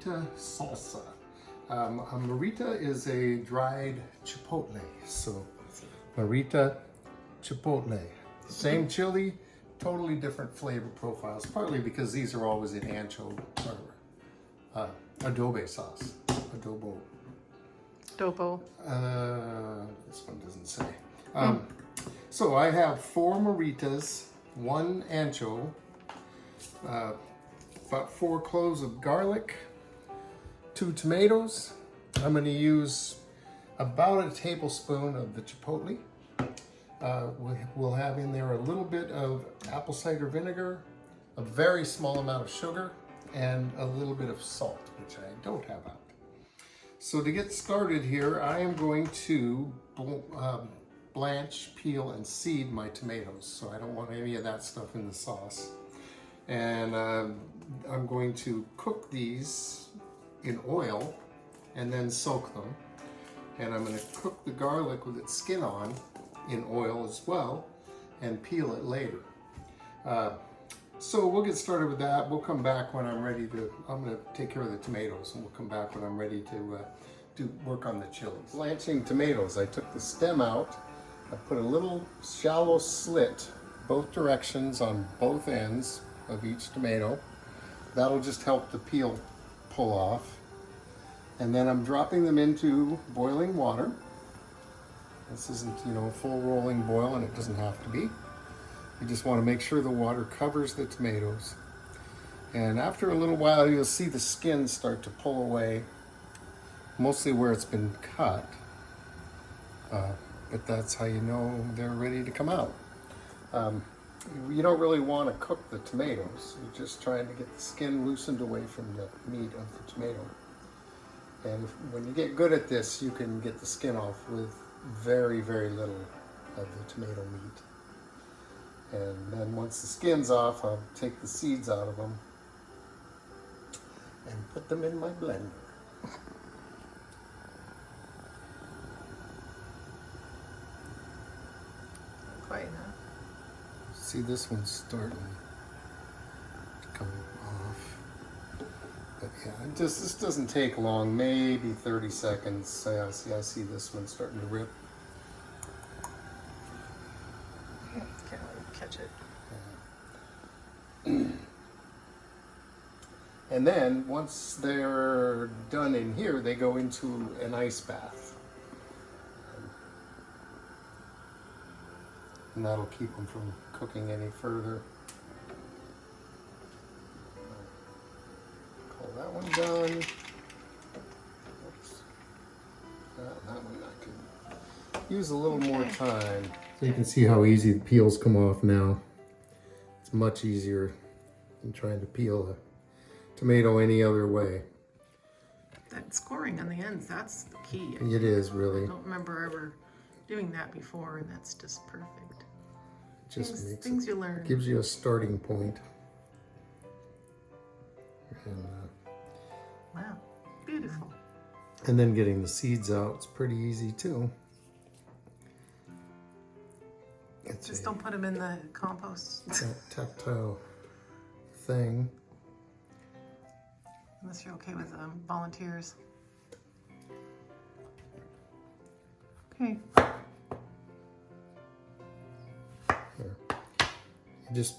Morita salsa. A Morita is a dried chipotle. So Morita Chipotle. Same chili, totally different flavor profiles. Partly because these are always in ancho or adobo sauce. Adobo. Adobo. This one doesn't say. So I have 4 Moritas, 1 ancho, about 4 cloves of garlic, 2 tomatoes. I'm going to use about a tablespoon of the chipotle. We'll have in there a little bit of apple cider vinegar, a very small amount of sugar, and a little bit of salt, which I don't have out. So to get started here, I am going to blanch, peel, and seed my tomatoes. So I don't want any of that stuff in the sauce. And I'm going to cook these in oil and then soak them. And I'm going to cook the garlic with its skin on in oil as well and peel it later. So we'll get started with that. We'll come back when I'm ready to, I'm going to take care of the tomatoes, and we'll come back when I'm ready to work on the chilies. Blanching tomatoes, I took the stem out. I put a little shallow slit both directions on both ends of each tomato. That'll just help the peel pull off. And then I'm dropping them into boiling water. This isn't, full rolling boil, and it doesn't have to be. You just want to make sure the water covers the tomatoes. And after a little while, you'll see the skin start to pull away, mostly where it's been cut. But that's how you know they're ready to come out. You don't really want to cook the tomatoes. You're just trying to get the skin loosened away from the meat of the tomato. And when you get good at this, you can get the skin off with very, very little of the tomato meat. And then once the skin's off, I'll take the seeds out of them and put them in my blender. Quite enough. See, this one's starting to come off. But yeah, this doesn't take long, maybe 30 seconds. I see this one starting to rip. Can't really catch it. And then once they're done in here, they go into an ice bath. And that'll keep them from cooking any further. Call that one done. Oops. That one I could use a little more time. So you can see how easy the peels come off now. It's much easier than trying to peel a tomato any other way. That scoring on the ends, that's the key. It is, really. I don't remember ever doing that before, and that's just perfect. Just makes things you learn. Gives you a starting point. And, wow, beautiful. And then getting the seeds out is pretty easy too. Just don't put them in the compost. Tactile thing. Unless you're okay with volunteers. Okay. There. You just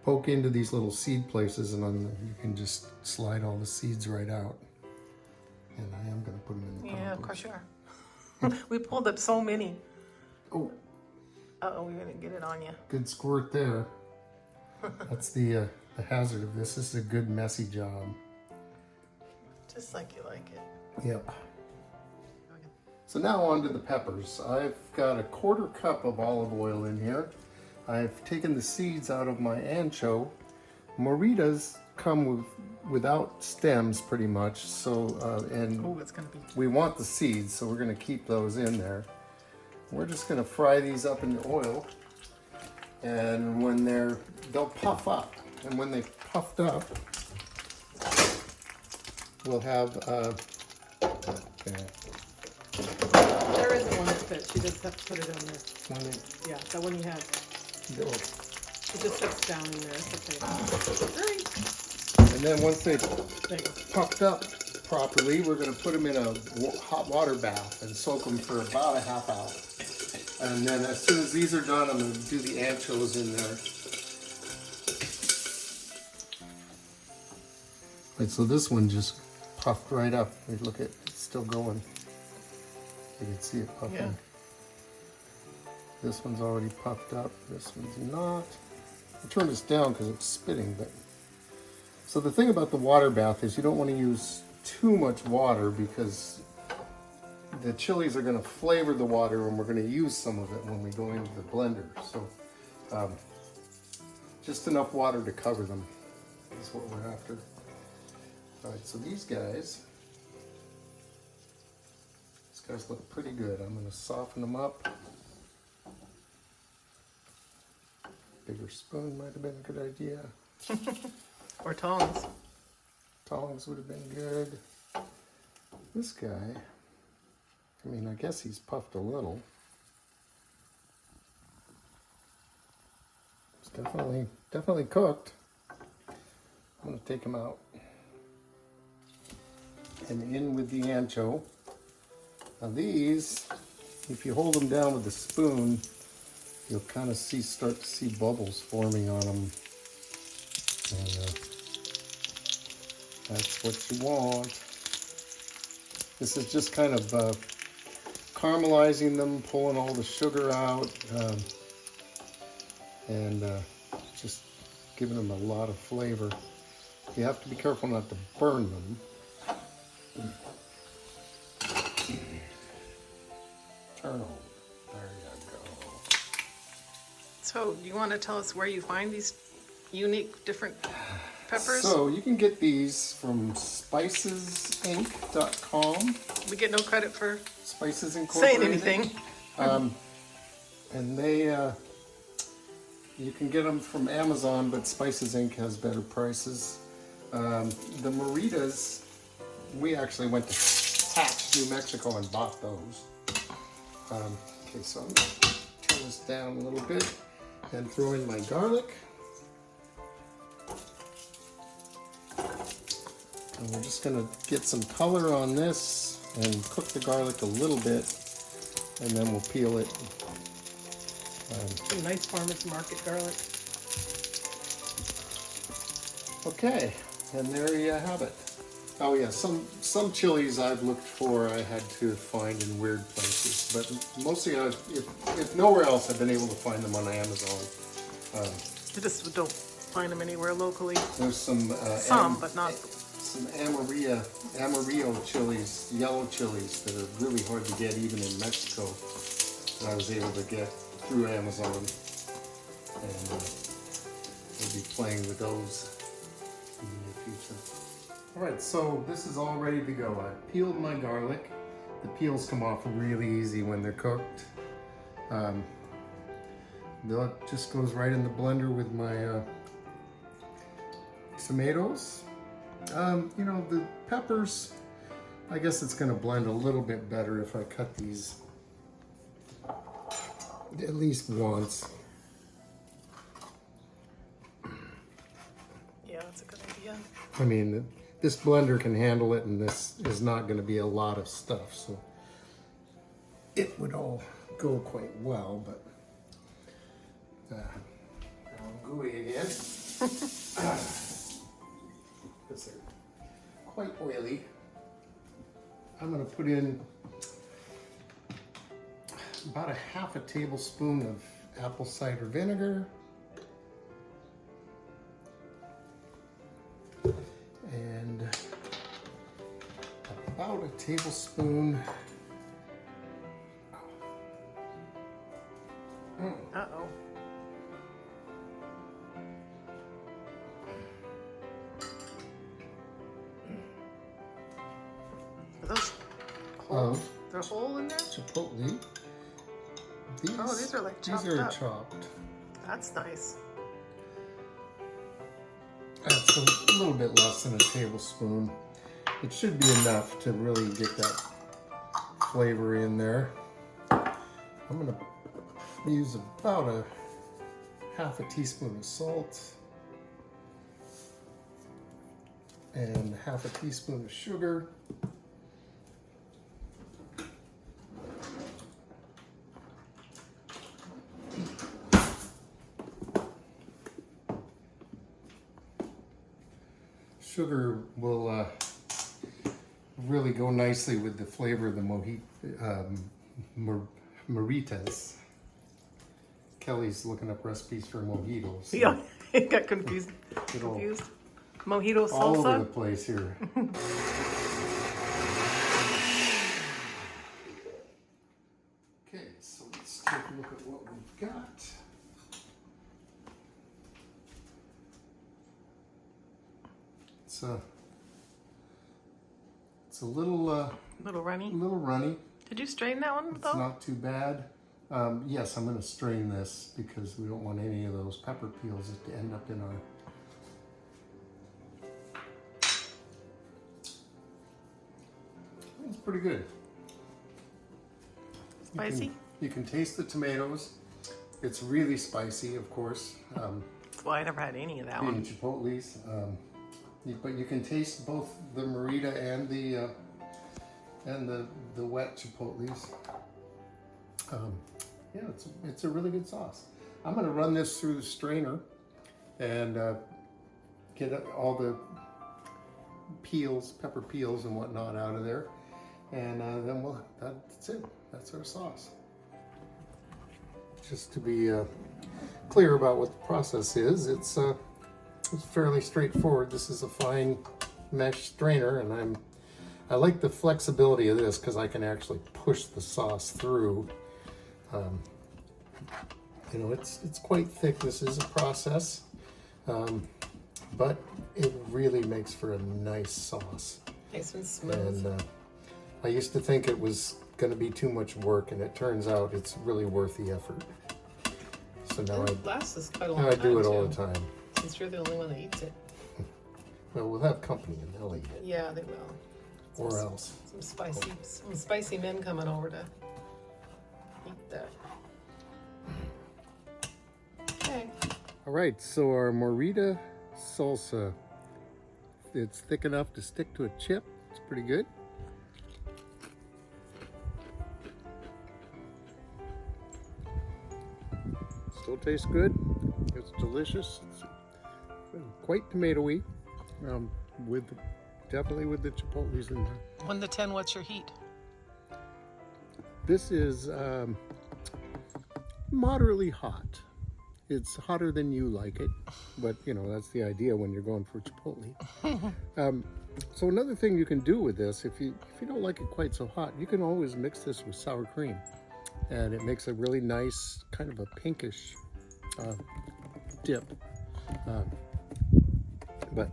poke into these little seed places, and you can just slide all the seeds right out. And I am going to put them in the compost. Yeah, of course you are. We pulled up so many. Oh. Uh-oh, we're going to get it on you. Good squirt there. That's the hazard of this. This is a good messy job. Just like you like it. Yep. So now on to the peppers. I've got a 1/4 cup of olive oil in here. I've taken the seeds out of my ancho. Moritas come without stems pretty much. So It's gonna be. we want the seeds, so we're going to keep those in there. We're just going to fry these up in the oil, and when they'll puff up, and when they've puffed up, we'll have There is one that fits. You just have to put it on there. Yeah, that one you have. No. It just sits down in there. It's okay. And then once they've There you go. puffed up properly, we're going to put them in a hot water bath and soak them for about a half hour. And then as soon as these are done, I'm going to do the anchos in there. Right, so this one just puffed right up. Look at it's still going. You can see it puffing. Yeah. This one's already puffed up. This one's not. I turned this down because it's spitting. But so the thing about the water bath is you don't want to use too much water because the chilies are going to flavor the water, and we're going to use some of it when we go into the blender. So just enough water to cover them is what we're after. All right, so these guys look pretty good. I'm going to soften them up. Bigger spoon might have been a good idea. Or tongs. Tongs would have been good. This guy, I mean, I guess he's puffed a little. It's definitely cooked. I'm going to take him out. And in with the ancho. Now these, if you hold them down with a spoon, you'll kind of start to see bubbles forming on them. And that's what you want. This is just kind of caramelizing them, pulling all the sugar out, and just giving them a lot of flavor. You have to be careful not to burn them. Turn on. There you go. So, do you want to tell us where you find these unique, different peppers? So you can get these from spicesinc.com. We get no credit for Spices Incorporated. saying anything. And they, you can get them from Amazon, but Spices Inc. has better prices. The Moritas, we actually went to Hatch, New Mexico, and bought those. Okay, so I'm going to turn this down a little bit and throw in my garlic. And we're just going to get some color on this and cook the garlic a little bit, and then we'll peel it. Some nice farmer's market garlic. Okay, and there you have it. Oh yeah, some chilies I've looked for I had to find in weird places, but mostly if nowhere else I've been able to find them on Amazon. You just don't find them anywhere locally. There's some But not. some Amarillo chilies, yellow chilies that are really hard to get even in Mexico that I was able to get through Amazon, and we'll be playing with those in the near future. Alright, so this is all ready to go. I peeled my garlic. The peels come off really easy when they're cooked. That just goes right in the blender with my tomatoes. You know, the peppers, I guess it's going to blend a little bit better if I cut these at least once. Yeah, that's a good idea. I mean, this blender can handle it, and this is not going to be a lot of stuff, so it would all go quite well, but I'm gooey again. Because they're quite oily. I'm going to put in about a half a tablespoon of apple cider vinegar. And about a tablespoon. Uh-oh. Are those whole? They're whole in there? Chipotle. These are like chopped These are up. chopped. That's nice. That's a little bit less than a tablespoon. It should be enough to really get that flavor in there. I'm going to use about a half a teaspoon of salt. and half a teaspoon of sugar. Sugar will really go nicely with the flavor of the Moritas. Kelly's looking up recipes for mojitos. So Yeah, I got confused. Mojito salsa? all over the place here. Okay, so let's take a look at what we've got. It's a little runny. little runny. Did you strain that one though? It's not too bad. Yes, I'm going to strain this because we don't want any of those pepper peels to end up in our. It's pretty good. Spicy? You can taste the tomatoes. It's really spicy, of course. Well, I never had any of that Being one. Chipotle's. But you can taste both the Morita and the wet Chipotle's. Yeah, it's a really good sauce. I'm going to run this through the strainer and get all the peels, pepper peels and whatnot out of there. And then that's it. That's our sauce. Just to be clear about what the process is, it's fairly straightforward. This is a fine mesh strainer, and I like the flexibility of this because I can actually push the sauce through. You know, it's quite thick. This is a process, but it really makes for a nice sauce. Nice and smooth. And I used to think it was going to be too much work, and it turns out it's really worth the effort. So now It lasts quite a long I time. do it too, all the time. Since you're the only one that eats it. Well, we'll have company and they'll eat it. Yeah, they will. Or else. Some spicy men coming over to eat that. Okay. All right, so our Morita salsa, it's thick enough to stick to a chip. It's pretty good. Still tastes good. It's delicious. It's quite tomatoey, definitely with the chipotles in there. 1 to 10, what's your heat? This is moderately hot. It's hotter than you like it, but you know, that's the idea when you're going for chipotle. So another thing you can do with this, if you don't like it quite so hot, you can always mix this with sour cream, and it makes a really nice kind of a pinkish dip. But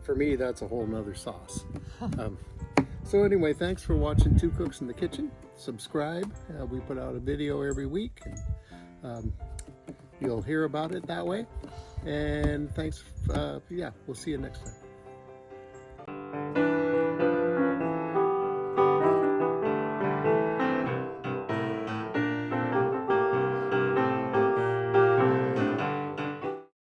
for me, that's a whole nother sauce. So anyway, thanks for watching Two Cooks in the Kitchen. Subscribe. We put out a video every week, and you'll hear about it that way. And thanks. Yeah, we'll see you next time.